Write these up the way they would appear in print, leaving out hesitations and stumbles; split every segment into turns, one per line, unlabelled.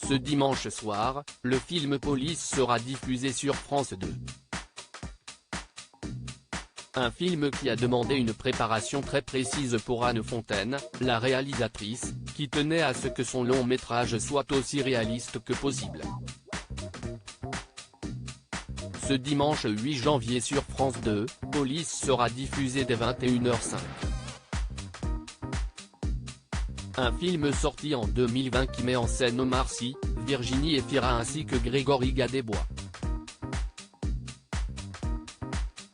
Ce dimanche soir, le film Police sera diffusé sur France 2. Un film qui a demandé une préparation très précise pour Anne Fontaine, la réalisatrice, qui tenait à ce que son long métrage soit aussi réaliste que possible. Ce dimanche 8 janvier sur France 2, Police sera diffusé dès 21h05. Un film sorti en 2020 qui met en scène Omar Sy, Virginie Efira ainsi que Grégory Gadebois.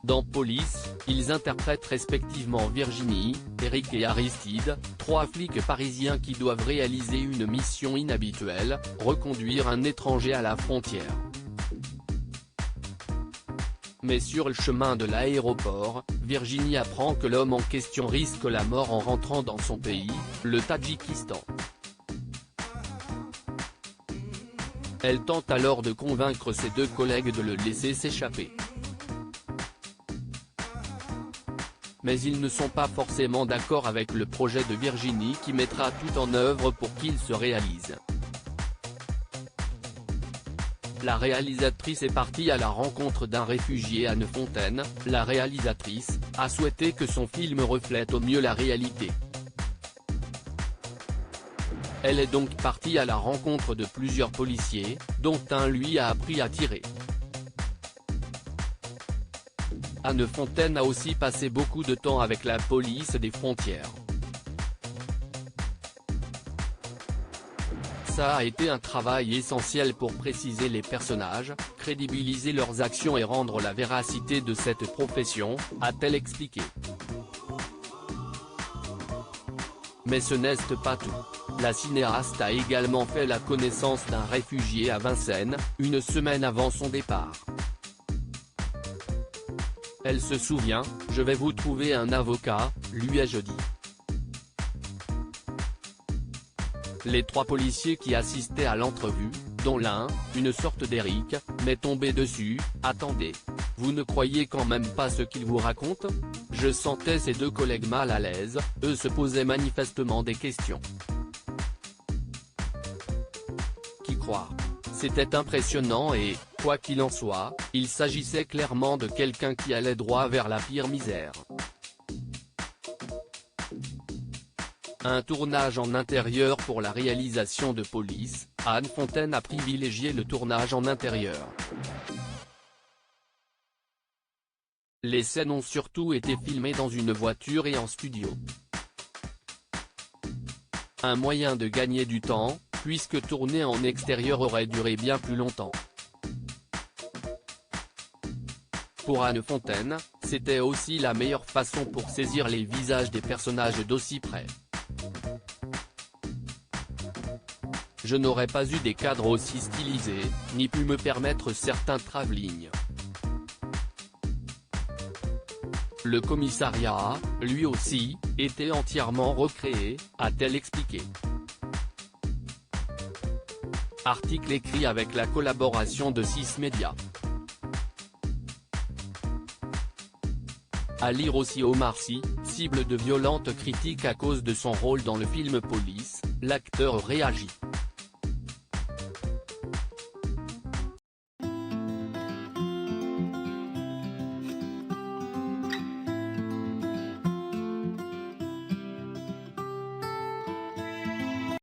Dans Police, ils interprètent respectivement Virginie, Eric et Aristide, trois flics parisiens qui doivent réaliser une mission inhabituelle, reconduire un étranger à la frontière. Mais sur le chemin de l'aéroport, Virginie apprend que l'homme en question risque la mort en rentrant dans son pays, le Tadjikistan. Elle tente alors de convaincre ses deux collègues de le laisser s'échapper. Mais ils ne sont pas forcément d'accord avec le projet de Virginie qui mettra tout en œuvre pour qu'il se réalise. La réalisatrice est partie à la rencontre d'un réfugié. Anne Fontaine, la réalisatrice, a souhaité que son film reflète au mieux la réalité. Elle est donc partie à la rencontre de plusieurs policiers, dont un lui a appris à tirer. Anne Fontaine a aussi passé beaucoup de temps avec la police des frontières. Ça a été un travail essentiel pour préciser les personnages, crédibiliser leurs actions et rendre la véracité de cette profession, a-t-elle expliqué. Mais ce n'est pas tout. La cinéaste a également fait la connaissance d'un réfugié à Vincennes, une semaine avant son départ. Elle se souvient, « Je vais vous trouver un avocat », lui ai-je dit. Les trois policiers qui assistaient à l'entrevue, dont l'un, une sorte d'Éric, m'est tombé dessus. « Attendez. Vous ne croyez quand même pas ce qu'il vous raconte ?» Je sentais ses deux collègues mal à l'aise, eux se posaient manifestement des questions. Qui croire ? C'était impressionnant et, quoi qu'il en soit, il s'agissait clairement de quelqu'un qui allait droit vers la pire misère. Un tournage en intérieur pour la réalisation de Police, Anne Fontaine a privilégié le tournage en intérieur. Les scènes ont surtout été filmées dans une voiture et en studio. Un moyen de gagner du temps, puisque tourner en extérieur aurait duré bien plus longtemps. Pour Anne Fontaine, c'était aussi la meilleure façon pour saisir les visages des personnages d'aussi près. Je n'aurais pas eu des cadres aussi stylisés, ni pu me permettre certains travelling. Le commissariat, lui aussi, était entièrement recréé, a-t-elle expliqué. Article écrit avec la collaboration de 6 médias. À lire aussi Omar Sy, cible de violentes critiques à cause de son rôle dans le film Police, l'acteur réagit.